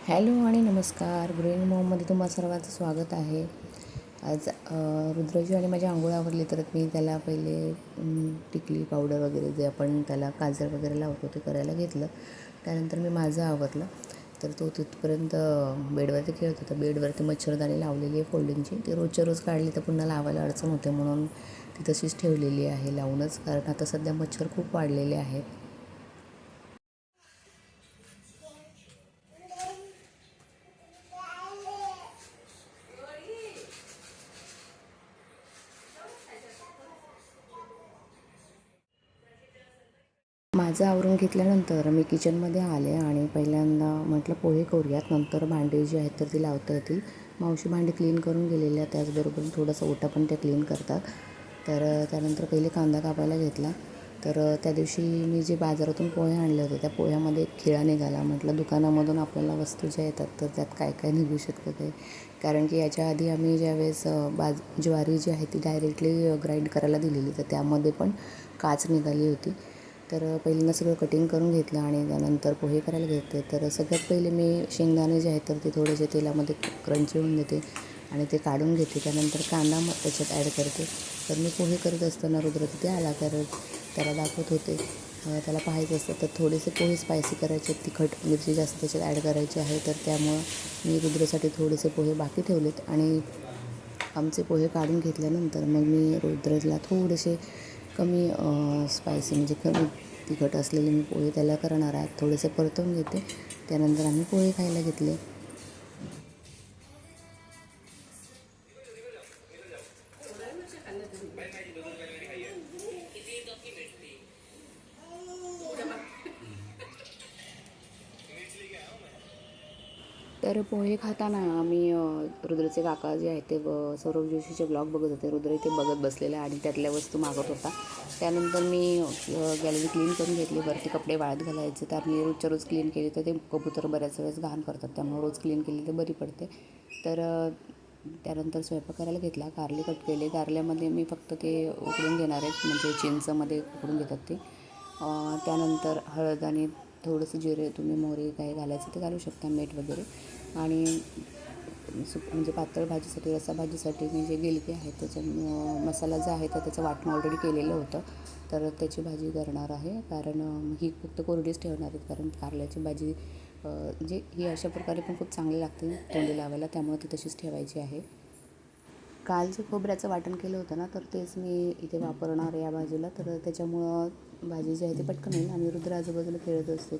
Hello आणि नमस्कार. गृहिणी मॉममध्ये तुम्हा सर्वांचं स्वागत आहे. आज रुद्रजी आणि माझी अंघोळ आवरली तर मी त्याला पहिले टिकली पावडर वगैरे जे आपण त्याला काजळ वगैरे लावतो ते करायला घेतलं. त्यानंतर मी माझं आवरलं तर तो तिथपर्यंत बेडवरती खेळत होता. बेडवरती मच्छरदाणी लावलेली आहे फोल्डिंगची. ती रोजच्या रोज काढली तर पुन्हा लावायला अडचण होते म्हणून ती तशीच ठेवलेली आहे लावूनच, कारण आता सध्या मच्छर खूप वाढलेले आहेत. माझं आवरून घेतल्यानंतर मी किचनमध्ये आले आणि पहिल्यांदा म्हटलं पोहे करूयात, नंतर भांडी जी आहेत तर ती लावता येतील. मावशी भांडी क्लीन करून गेलेल्या, त्याचबरोबर थोडासा ओटा पण त्या क्लीन करतात. तर त्यानंतर पहिले कांदा कापायला घेतला. तर त्या दिवशी मी जे बाजारातून पोहे आणले होते त्या पोह्यामध्ये एक खिळा निघाला. म्हटलं दुकानामधून आपल्याला वस्तू ज्या येतात तर त्यात काय काय निघू शकतं ते, कारण की याच्या आधी आम्ही ज्यावेळेस ज्वारी जी आहे ती डायरेक्टली ग्राइंड करायला दिलेली तर त्यामध्ये पण काच निघाली होती. तर पहिल्यांदा सगळं कटिंग करून घेतलं आणि त्यानंतर पोहे करायला घेतले. तर सगळ्यात पहिले मी शेंगदाणे जे आहेत तर ते थोडेसे तेलामध्ये क्रंची होऊन देते आणि ते काढून घेते. त्यानंतर कांदा मग त्याच्यात ॲड करते. तर मी पोहे करत असताना रुद्र तिथे आला, तर त्याला दाखवत होते. त्याला पाहायचं असतं तर थोडेसे पोहे स्पायसी करायचे, तिखट मिरची जास्त त्याच्यात ॲड करायची आहे. तर त्यामुळं मी रुद्रसाठी थोडेसे पोहे बाकी ठेवलेत आणि आमचे पोहे काढून घेतल्यानंतर मग मी रुद्रला थोडेसे कमी स्पायसी म्हणजे कमी तिखट असलेले मी पोहे त्याला करणार आहे. थोडेसे परतवून घेते, त्यानंतर आम्ही पोहे खायला घेतले. तर पोहे खाताना आम्ही रुद्रचे काका जे आहेत ते सौरभ जोशीचे ब्लॉग बघत होते. रुद्र इथे बघत बसलेले आणि त्यातल्या वस्तू मागत होता. त्यानंतर मी गॅलरी क्लीन करून घेतली. वरती कपडे वाळत घालायचे तर मी रोजच्या रोज क्लीन केली तर ते कबूतर बऱ्याच वेळेस घाण करतात, त्यामुळे रोज क्लीन केली तर बरी पडते. तर त्यानंतर स्वयंपाक करायला घेतला. कारले कट केले. कारल्यामध्ये मी फक्त ते उकडून घेणार आहेत, म्हणजे चिंचमध्ये उकडून घेतात ते. त्यानंतर हळद आणि थोडंसं जिरे, तुम्ही मोहरी काय घालायचं ते घालू शकता, मीठ वगैरे. आणि म्हणजे पातळ भाजीसाठी, रस्सा भाजीसाठी मी जे गिलके आहेत त्याच्या मसाला जो आहे तर त्याचं वाटण ऑलरेडी केलेलं होतं. तर त्याची भाजी करणार आहे, कारण ही फक्त कोरडीच ठेवणार आहेत, कारण कारल्याची भाजी म्हणजे ही अशा प्रकारे पण खूप चांगली लागते तोंडी लावायला, त्यामुळे ती तशीच ठेवायची आहे. काल जे खोबऱ्याचं वाटण केलं होतं ना तर तेच मी इथे वापरणार आहे या भाजीला. तर त्याच्यामुळं भाजी जी आहे ती पटकन होईल. आणि रुद्र आजूबाजूला खेळत असतो.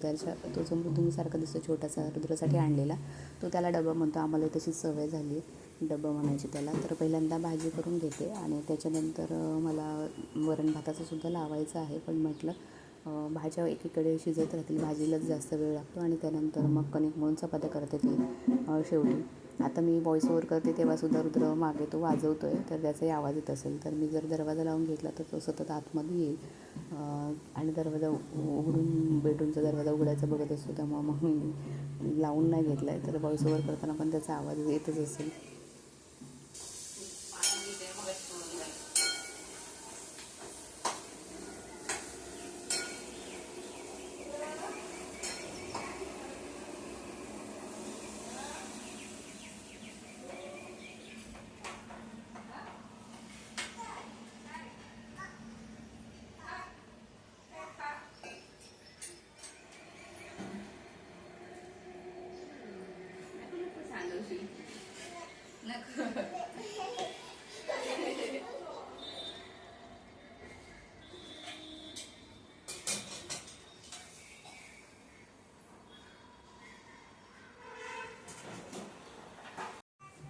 तो जो मृदुंगीसारखा दिसतो छोटासा रुद्रासाठी आणलेला, तो त्याला डबा म्हणतो. आम्हाला तशीच सवय झाली आहे डबा म्हणायची त्याला. तर पहिल्यांदा भाजी करून घेते आणि त्याच्यानंतर मला वरण भाताचं सुद्धा लावायचं आहे, पण म्हटलं भाज्या एकीकडे शिजत राहतील, भाजीलाच जास्त वेळ लागतो. आणि त्यानंतर मग कणिक मळून चपात्या करते ती शेवटी. आता मी व्हॉईस ओव्हर करते तेव्हासुद्धा रुद्र मागे तो वाजवतो आहे, तर त्याचाही आवाज येत असेल. तर मी जर दरवाजा लावून घेतला तर तो सतत आतमध्ये येईल आणि दरवाजा उघडून, बेडरूमचा दरवाजा उघडायचा बघत असतो, त्यामुळे मग मी लावून नाही घेतला आहे. तर व्हॉईस ओव्हर करताना पण त्याचा आवाज येतच असेल.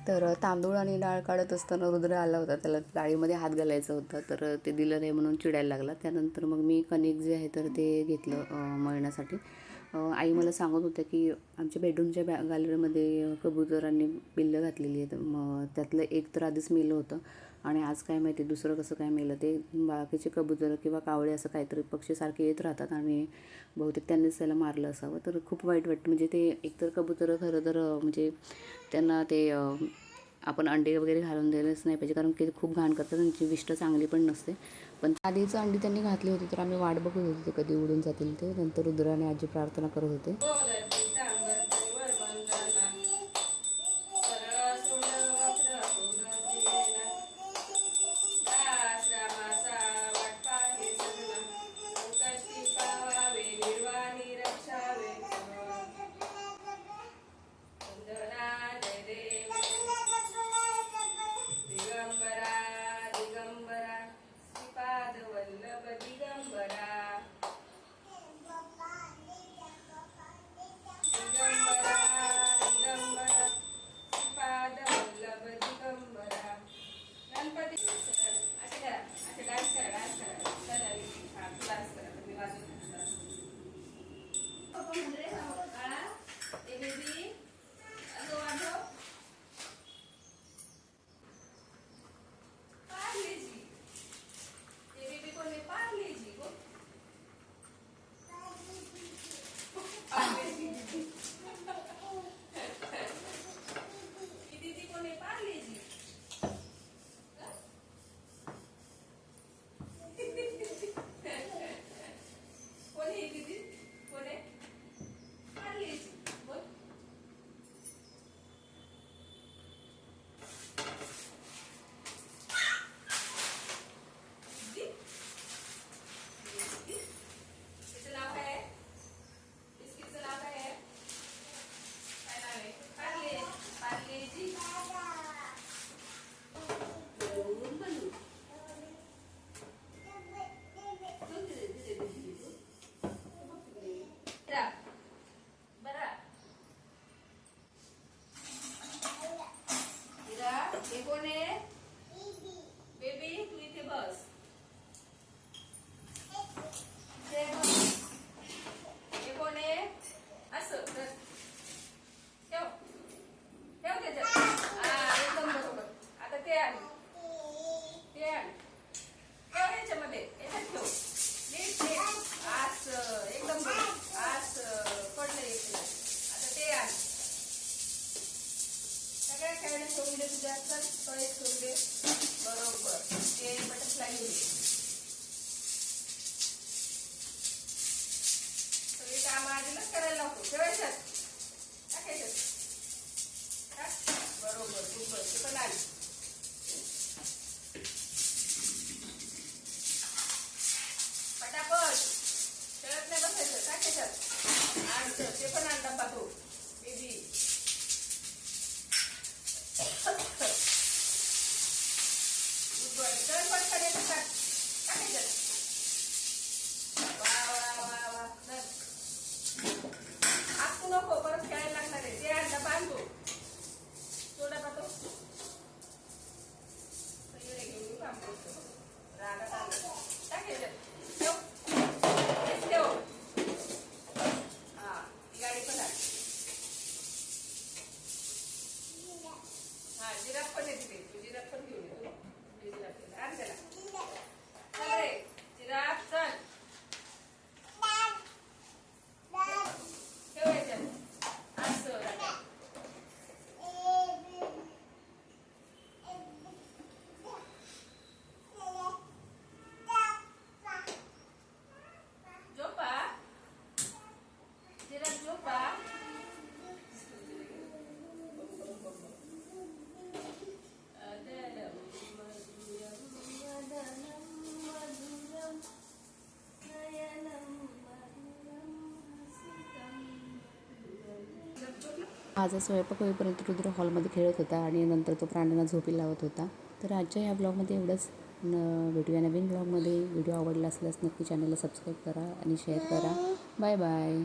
तर तांदूळ आणि डाळ काढत असताना रुद्र आला होता, त्याला डाळीमध्ये हात घालायचा होता, तर ते दिलं नाही म्हणून चिडायला लागला. त्यानंतर मग मी कणिक जे आहे तर ते घेतलं मळण्यासाठी. आई मला सांगत होत्या की आमच्या बेडरूमच्या गॅलरीमध्ये कबुतरांनी पिल्लं घातलेली आहेत. मग त्यातलं एक तर आधीच मेलं होतं आणि आज काय माहिती दुसरं कसं काय मेलं ते. बाकीचे कबूतर किंवा कावळे असं काहीतरी पक्षीसारखे येत राहतात आणि बहुतेक त्यांनीच त्याला मारलं असावं. तर खूप वाईट वाटतं, म्हणजे ते एकतर कबुतरं खरं तर म्हणजे त्यांना ते आपण अंडे वगैरे घालून द्यायलाच नाही पाहिजे, कारण की खूप घाण करतात, त्यांची विष्ट चांगली पण नसते. पण आधीच अंडी त्यांनी घातली होती तर आम्ही वाट बघत होतो ते कधी उडून जातील ते. नंतर रुद्र आणि आजी प्रार्थना करत होते. काम आधीच करायला लावतो. ठेवायच्यात टाकायच्यात. बरोबर बरोबर ते पण आली. पटापट खेळत नाही बसायचं. टाकायच्यात आणि ते पण आण डब्बा तो बेबी. चल पटकन येतात टाकायच्यात. वा वा वा वा. हात तू नको परत खेळायला लागणार आहे. ते आण डब्बा आणतो तो डब्बा तो घेऊन काम करतो. रागात आला टाकायच्यात. ठेव हा ती गाडी पण आली. हा जिराफ पण येते तू जिराफ पण घेऊन येतो. जिराफ आण त्याला. चल रे जिराफ चल. ठेवायच्यात असं झोपा जिराफ झोपा. माझा स्वयंपाक होईपर्यंत रुद्र हॉलमध्ये खेळत होता आणि नंतर तो प्राण्यांना झोपी लावत होता. तर आजच्या या ब्लॉगमध्ये एवढंच. भेटूया नवीन ब्लॉगमध्ये. व्हिडिओ आवडला असल्यास नक्की चॅनलला सबस्क्राईब करा आणि शेअर करा. Bye bye.